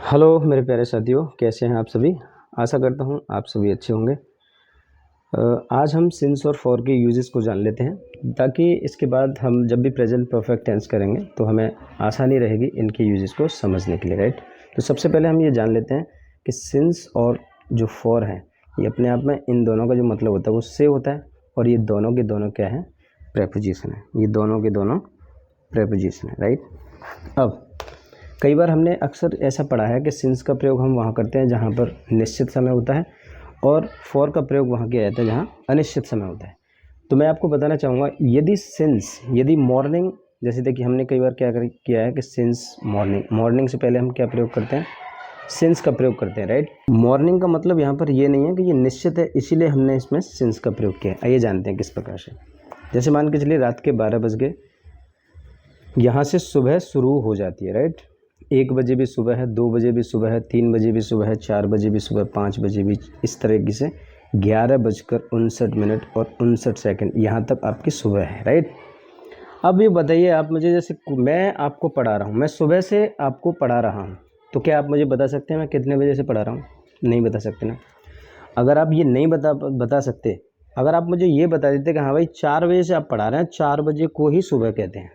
Hello मेरे प्यारे साथियों, कैसे हैं आप सभी। आशा करता हूं आप सभी अच्छे होंगे। आज हम सिंस और फॉर के यूजेस को जान लेते हैं, ताकि इसके बाद हम जब भी प्रेजेंट परफेक्ट टेंस करेंगे तो हमें आसानी रहेगी इनके यूजेस को समझने के लिए, राइट। तो सबसे पहले हम ये जान लेते हैं कि सिंस और जो फॉर है, ये अपने आप में इन दोनों का जो मतलब होता है वो सेम होता है, और ये दोनों के दोनों क्या है, प्रेपोजिशन है। ये दोनों के दोनों प्रेपोजिशन है, राइट। अब कई बार हमने अक्सर ऐसा पढ़ा है कि सिंस का प्रयोग हम वहाँ करते हैं जहाँ पर निश्चित समय होता है, और फॉर का प्रयोग वहाँ किया जाता है जहाँ अनिश्चित समय होता है। तो मैं आपको बताना चाहूँगा, यदि मॉर्निंग, जैसे देखिए हमने कई बार किया है कि सिंस मॉर्निंग से पहले हम क्या प्रयोग करते हैं, सिंस का प्रयोग करते हैं, राइट। मॉर्निंग का मतलब यहाँ पर ये नहीं है कि ये निश्चित है, इसीलिए हमने इसमें सिंस का प्रयोग किया है। आइए जानते हैं किस प्रकार से। जैसे मान के चलिए रात के 12 बज गए, यहाँ से सुबह शुरू हो जाती है, राइट। 1 बजे भी सुबह है, 2 बजे भी सुबह है, 3 बजे भी सुबह है, 4 बजे भी सुबह, 5 बजे भी, इस तरीके से 11:59 और 59 सेकंड यहाँ तक आपकी सुबह है, राइट। अब ये बताइए आप मुझे, जैसे मैं आपको पढ़ा रहा हूँ, मैं सुबह से आपको पढ़ा रहा हूँ, तो क्या आप मुझे बता सकते हैं मैं कितने बजे से पढ़ा रहा हूँ? नहीं बता सकते ना। अगर आप ये नहीं बता सकते, अगर आप मुझे ये बता देते कि हाँ भाई 4 बजे से आप पढ़ा रहे हैं, 4 बजे को ही सुबह कहते हैं,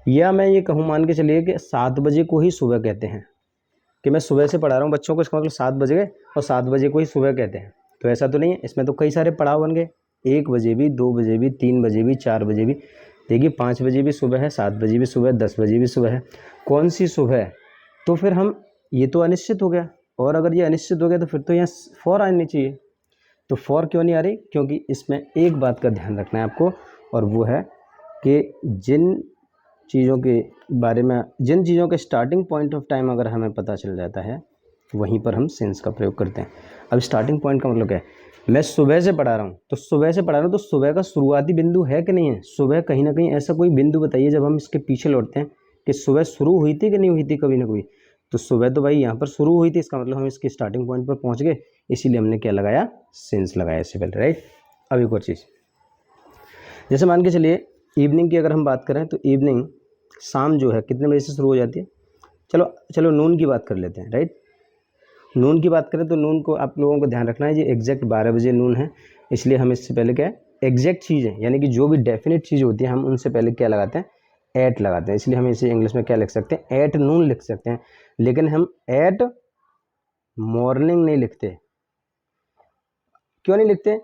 या मैं ये कहूँ, मान के चलिए कि 7 बजे को ही सुबह कहते हैं, कि मैं सुबह से पढ़ा रहा हूँ बच्चों को, इसका मतलब 7 बज गए और 7 बजे को ही सुबह कहते हैं, तो ऐसा तो नहीं है। इसमें तो कई सारे पड़ाव बन गए, 1 बजे भी, 2 बजे भी, 3 बजे भी, 4 बजे भी। देखिए 5 बजे भी सुबह है, 7 बजे भी सुबह है, 10 बजे भी सुबह है। कौन सी सुबह है? तो फिर हम, ये तो अनिश्चित हो गया, और अगर ये अनिश्चित हो गया तो फिर तो यहाँ फॉर आनी चाहिए। तो फॉर क्यों नहीं आ रही? क्योंकि इसमें एक बात का ध्यान रखना है आपको, और वो है कि जिन चीज़ों के बारे में, जिन चीज़ों के स्टार्टिंग पॉइंट ऑफ टाइम अगर हमें पता चल जाता है, वहीं पर हम सिंस का प्रयोग करते हैं। अब स्टार्टिंग पॉइंट का मतलब क्या है? मैं सुबह से पढ़ा रहा हूँ, तो सुबह से पढ़ा रहा हूँ, तो सुबह का शुरुआती बिंदु है कि नहीं है? सुबह कहीं ना कहीं ऐसा कोई बिंदु बताइए जब हम इसके पीछे लौटते हैं कि सुबह शुरू हुई थी कि नहीं हुई थी कभी ना कभी। तो सुबह तो भाई यहाँ पर शुरू हुई थी, इसका मतलब हम इसके स्टार्टिंग पॉइंट पर पहुँच गए, इसीलिए हमने क्या लगाया, सिंस लगाया इससे पहले, राइट। अब एक और चीज़, जैसे मान के चलिए इवनिंग की अगर हम बात करें, तो इवनिंग, शाम जो है, कितने बजे से शुरू हो जाती है? चलो चलो नून की बात कर लेते हैं, राइट। नून की बात करें तो नून को आप लोगों को ध्यान रखना है, ये एग्जैक्ट 12 बजे नून है, इसलिए हम इससे पहले क्या है, एग्जैक्ट चीज़ें, यानी कि जो भी डेफिनेट चीज़ होती है हम उनसे पहले क्या लगाते हैं, एट लगाते हैं। इसलिए हम इसे इंग्लिश में क्या लिख सकते हैं, एट नून लिख सकते हैं। लेकिन हम एट मॉर्निंग नहीं लिखते। क्यों नहीं लिखते?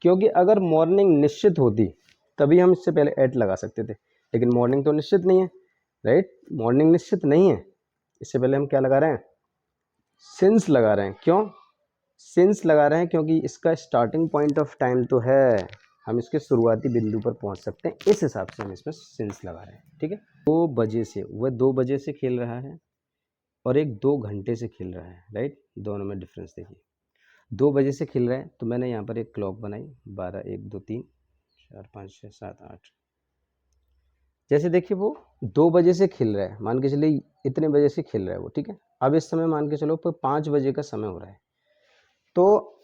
क्योंकि अगर मॉर्निंग निश्चित होती तभी हम इससे पहले एट लगा सकते थे, लेकिन मॉर्निंग तो निश्चित नहीं है, राइट। मॉर्निंग निश्चित नहीं है, इससे पहले हम क्या लगा रहे हैं, सिंस लगा रहे हैं। क्यों सिंस लगा रहे हैं? क्योंकि इसका स्टार्टिंग पॉइंट ऑफ टाइम तो है, हम इसके शुरुआती बिंदु पर पहुंच सकते हैं, इस हिसाब से हम इसमें सिंस लगा रहे हैं, ठीक है। 2 बजे से, वह 2 बजे से खेल रहा है, और एक 2 घंटे से खेल रहा है, राइट। दोनों में डिफरेंस देखिए। 2 बजे से खेल रहे हैं तो मैंने यहाँ पर एक क्लॉक बनाई, 12, 1, 2, 3, 4, 5, 6, 7, 8। जैसे देखिए वो 2 बजे से खेल रहा है, मान के चलिए इतने बजे से खेल रहा है वो, ठीक है। अब इस समय मान के चलो 5 बजे का समय हो रहा है, तो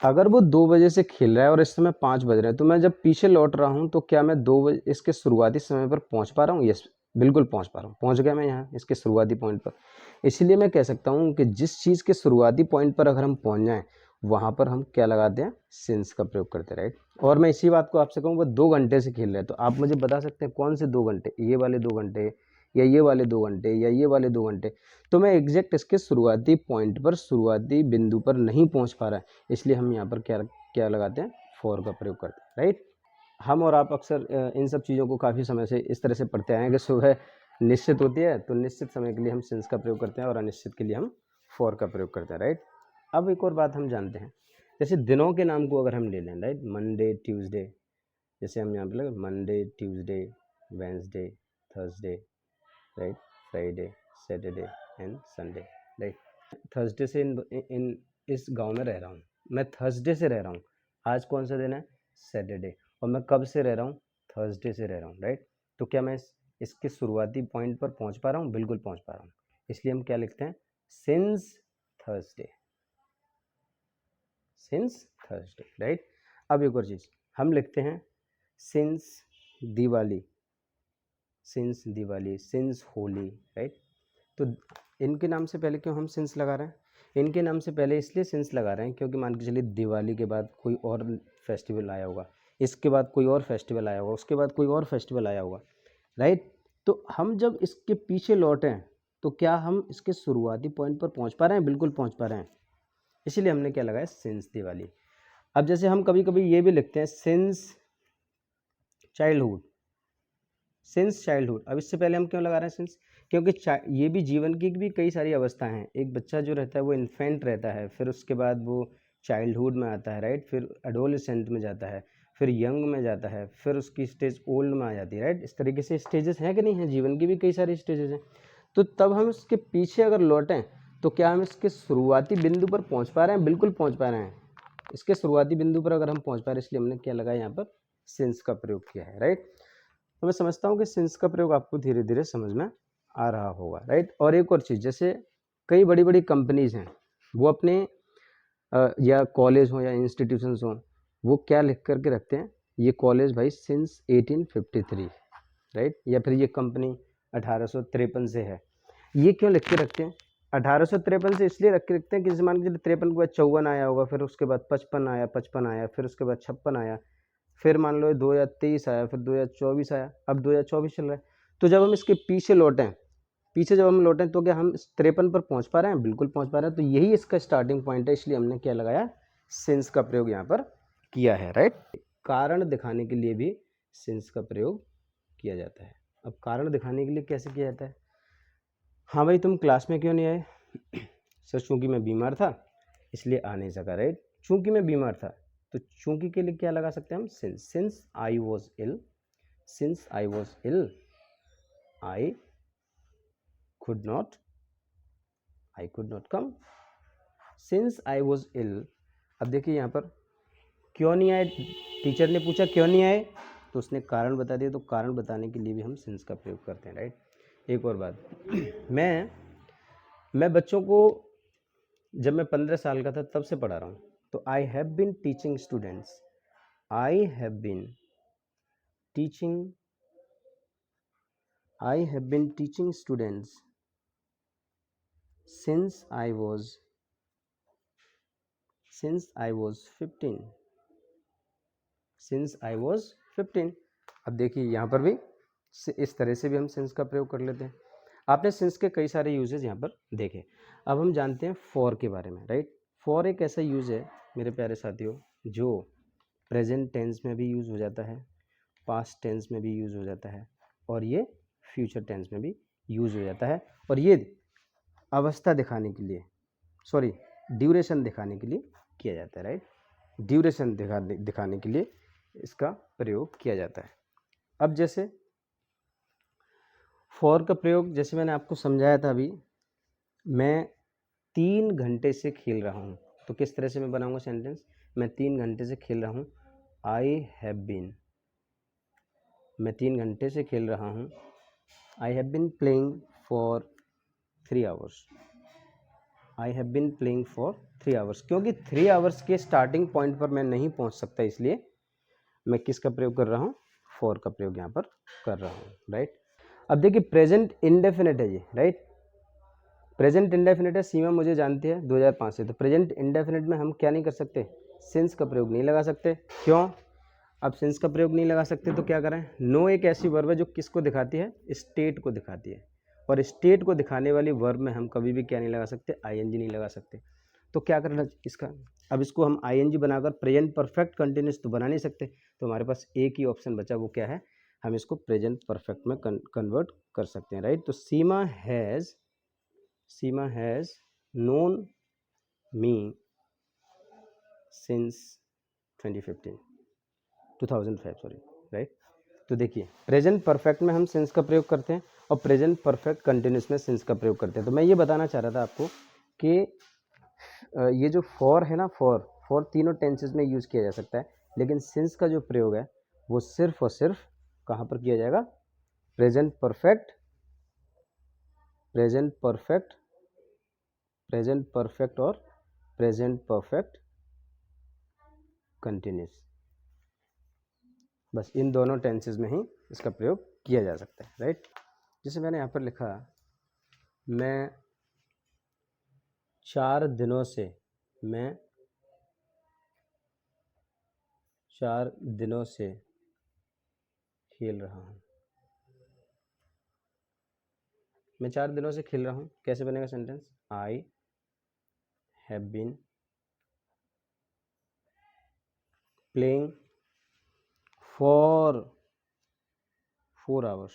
अगर वो 2 बजे से खेल रहा है और इस समय 5 बज रहे हैं, तो मैं जब पीछे लौट रहा हूँ तो क्या मैं 2 बजे इसके शुरुआती समय पर पहुँच पा रहा हूँ? यस, बिल्कुल पहुँच पा रहा हूँ, पहुँच गया मैं यहाँ इसके शुरुआती पॉइंट पर। इसीलिए मैं कह सकता हूँ कि जिस चीज़ के शुरुआती पॉइंट पर अगर हम पहुँच जाएँ, वहाँ पर हम क्या लगाते हैं, सिंस का प्रयोग करते, राइट। और मैं इसी बात को आपसे कहूँ, वो 2 घंटे से खेल रहे हैं, तो आप मुझे बता सकते हैं कौन से 2 घंटे, ये वाले 2 घंटे, या ये वाले 2 घंटे, या ये वाले 2 घंटे। तो मैं एग्जैक्ट इसके शुरुआती पॉइंट पर, शुरुआती बिंदु पर नहीं पहुँच पा रहा है, इसलिए हम यहाँ पर क्या क्या लगाते हैं, फॉर का प्रयोग करते हैं, राइट। हम और आप अक्सर इन सब चीज़ों को काफ़ी समय से इस तरह से पढ़ते आए हैं कि सुबह निश्चित होती है तो निश्चित समय के लिए हम सिंस का प्रयोग करते हैं, और अनिश्चित के लिए हम फॉर का प्रयोग करते हैं, राइट। अब एक और बात हम जानते हैं, जैसे दिनों के नाम को अगर हम ले लें, राइट, मंडे, ट्यूसडे, जैसे हम यहाँ पे लगे Monday, Tuesday, Wednesday, Thursday, right, Friday, Saturday and Sunday, right. Thursday से इन इस गांव में रह रहा हूँ, मैं थर्सडे से रह रहा हूँ। आज कौन सा दिन है? सैटरडे। और मैं कब से रह रहा हूँ? थर्सडे से रह रहा हूँ, राइट। तो क्या मैं इसके शुरुआती पॉइंट पर पहुँच पा रहा हूँ? बिल्कुल पहुँच पा रहा हूँ, इसलिए हम क्या लिखते हैं, since Thursday, since Thursday, right. अब एक और चीज़ हम लिखते हैं, since Diwali, since Diwali, since Holi, right. तो इनके नाम से पहले क्यों हम सिंस लगा रहे हैं? इनके नाम से पहले इसलिए सिंस लगा रहे हैं क्योंकि मान के चलिए दिवाली के बाद कोई और फेस्टिवल आया होगा, इसके बाद कोई और फेस्टिवल आया होगा, उसके बाद कोई और फेस्टिवल आया होगा, राइट। तो हम जब इसके पीछे लौटें तो क्या हम इसके शुरुआती पॉइंट पर पहुंच पा रहे हैं? बिल्कुल पहुंच पा रहे हैं, इसीलिए हमने क्या लगाया, सिंस दिवाली। अब जैसे हम कभी कभी ये भी लिखते हैं सिंस चाइल्डहुड, सिंस चाइल्डहुड। अब इससे पहले हम क्यों लगा रहे हैं सिंस? क्योंकि ये भी जीवन की भी कई सारी अवस्थाएं हैं। एक बच्चा जो रहता है वो इन्फेंट रहता है, फिर उसके बाद वो चाइल्डहुड में आता है, राइट, फिर एडोलेसेंट में जाता है, फिर यंग में जाता है, फिर उसकी स्टेज ओल्ड में आ जाती है, राइट। इस तरीके से स्टेजेस हैं कि नहीं है, जीवन की भी कई सारी स्टेजेस हैं। तो तब हम इसके पीछे अगर लौटें तो क्या हम इसके शुरुआती बिंदु पर पहुँच पा रहे हैं? बिल्कुल पहुँच पा रहे हैं। इसके शुरुआती बिंदु पर अगर हम पहुँच पा रहे हैं, इसलिए हमने क्या लगाया, यहाँ पर सिंस का प्रयोग किया है, राइट। तो मैं समझता हूँ कि सिंस का प्रयोग आपको धीरे धीरे समझ में आ रहा होगा, राइट। और एक और चीज़, जैसे कई बड़ी बड़ी कंपनीज हैं, वो अपने या कॉलेज हो या इंस्टीट्यूशंस हो, वो क्या लिख करके रखते हैं, ये कॉलेज भाई सिंस 1853, राइट, या फिर ये कंपनी 1853 से है। ये क्यों लिख के रखते हैं? 1853 से इसलिए रख के रखते हैं कि जैसे मान के चलिए 53 के बाद 54 आया होगा, फिर उसके बाद 55 आया, 55 आया, फिर उसके बाद 56 आया, फिर मान लो 2023 आया, फिर 2024 आया, अब 2024 चल रहा है। तो जब हम इसके पीछे लौटें, जब हम लौटें तो क्या हम 53 पर पहुंच पा रहे हैं? बिल्कुल पहुंच पा रहे हैं। तो यही इसका स्टार्टिंग पॉइंट है, इसलिए हमने क्या लगाया, सिंस का प्रयोग यहाँ पर किया है, राइट। कारण दिखाने के लिए भी सिंस का प्रयोग किया जाता है। अब कारण दिखाने के लिए कैसे किया जाता है? हाँ भाई, तुम क्लास में क्यों नहीं आए? सर चूंकि मैं बीमार था इसलिए आ नहीं सका, राइट। चूंकि मैं बीमार था, तो चूंकि के लिए क्या लगा सकते हैं हम, since. Since I was ill, since I was ill, I could not come, since I was ill। अब देखिए यहाँ पर क्यों नहीं आए, टीचर ने पूछा क्यों नहीं आए, तो उसने कारण बता दिया। तो कारण बताने के लिए भी हम सिंस का प्रयोग करते हैं, राइट। एक और बात, मैं बच्चों को जब मैं 15 साल का था तब से पढ़ा रहा हूँ। तो I have been teaching students, I have been teaching students since I was 15, since I was 15। अब देखिए यहाँ पर भी इस तरह से भी हम सिंस का प्रयोग कर लेते हैं। आपने सिंस के कई सारे यूजेस यहाँ पर देखे। अब हम जानते हैं फॉर के बारे में, राइट। फॉर एक ऐसा यूज है मेरे प्यारे साथियों, जो प्रेजेंट टेंस में भी यूज़ हो जाता है, पास्ट टेंस में भी यूज़ हो जाता है, और ये फ्यूचर टेंस में भी यूज़ हो जाता है। और ये अवस्था दिखाने के लिए, सॉरी, ड्यूरेशन दिखाने के लिए किया जाता है, राइट। ड्यूरेशन दिखाने के लिए इसका प्रयोग किया जाता है। अब जैसे फॉर का प्रयोग, जैसे मैंने आपको समझाया था अभी, मैं 3 घंटे से खेल रहा हूँ, तो किस तरह से मैं बनाऊंगा सेंटेंस, मैं 3 घंटे से खेल रहा हूँ, आई हैव बीन, मैं 3 घंटे से खेल रहा हूँ, I have been playing for 3 hours, I have been playing for 3 hours. क्योंकि 3 आवर्स के स्टार्टिंग पॉइंट पर मैं नहीं पहुंच सकता, इसलिए मैं किसका प्रयोग कर रहा हूँ, फॉर का प्रयोग यहाँ पर कर रहा हूँ, राइट। अब देखिए प्रेजेंट इंडेफिनिट है ये, राइट। प्रेजेंट इंडेफिनिट है, सीमा मुझे जानती है 2005 से। तो प्रेजेंट इंडेफिनिट में हम क्या नहीं कर सकते, सिंस का प्रयोग नहीं लगा सकते। क्यों? अब सिंस का प्रयोग नहीं लगा सकते तो क्या करें, नो एक ऐसी वर्ब है जो किसको दिखाती है, स्टेट को दिखाती है, और स्टेट को दिखाने वाली वर्ब में हम कभी भी क्या नहीं लगा सकते, आईएनजी नहीं लगा सकते। तो क्या करना इसका, अब इसको हम आईएनजी बनाकर प्रेजेंट परफेक्ट कंटिन्यूस तो बना नहीं सकते, तो हमारे पास एक ही ऑप्शन बचा, वो क्या है, हम इसको प्रेजेंट परफेक्ट में कन्वर्ट कर सकते हैं, राइट। तो Seema has known me since 2005, sorry, right. तो देखिए प्रेजेंट परफेक्ट में हम सिंस का प्रयोग करते हैं और प्रेजेंट परफेक्ट कंटिन्यूस में सिंस का प्रयोग करते हैं। तो मैं ये बताना चाह रहा था आपको कि ये जो फॉर है ना, फॉर तीनों टेंसेस में यूज़ किया जा सकता है, लेकिन सिंस का जो प्रयोग है वो सिर्फ और सिर्फ कहाँ पर किया जाएगा, present perfect, present perfect, present perfect और प्रेजेंट परफेक्ट कंटिन्यूस, बस इन दोनों टेंसेस में ही इसका प्रयोग किया जा सकता है, राइट। जैसे मैंने यहाँ पर लिखा, मैं 4 दिनों से मैं 4 दिनों से खेल रहा हूँ। मैं 4 दिनों से खेल रहा हूँ, कैसे बनेगा sentence? I have been playing for 4 hours,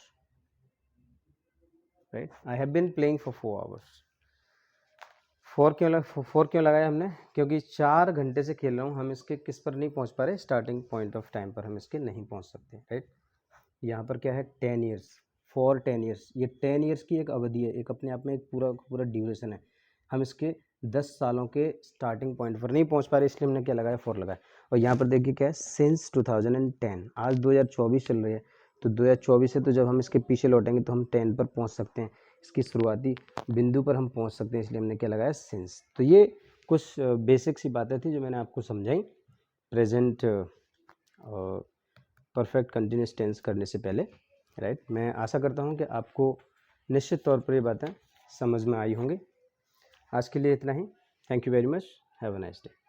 right? I have been playing for 4 hours. 4 क्यों लगाया हमने? क्योंकि 4 घंटे से खेल रहा हूँ, हम इसके किस पर नहीं पहुँच पा रहे? स्टार्टिंग पॉइंट ऑफ टाइम पर हम इसके नहीं पहुँच सकते, राइट? यहाँ पर क्या है? 10 ईयर्स, फॉर 10 ईयर्स। ये 10 ईयर्स की एक अवधि है, एक अपने आप में एक पूरा ड्यूरेशन है। हम इसके 10 सालों के स्टार्टिंग पॉइंट पर नहीं पहुँच पा रहे, इसलिए हमने क्या लगाया? 4 लगाया। और यहाँ पर देखिए क्या है? सिंस 2010, आज 2024 चल रही है, तो 2024 से तो जब हम इसके पीछे लौटेंगे तो हम 10 पर पहुँच सकते हैं, इसकी शुरुआती बिंदु पर हम पहुँच सकते हैं, इसलिए हमने क्या लगाया? सिंस। तो ये कुछ बेसिक सी बातें थी जो मैंने आपको समझाई प्रेजेंट परफेक्ट कंटिन्यूस टेंस करने से पहले, राइट? मैं आशा करता हूँ कि आपको निश्चित तौर पर ये बातें समझ में आई होंगी। आज के लिए इतना ही। Thank you very much. Have a nice day.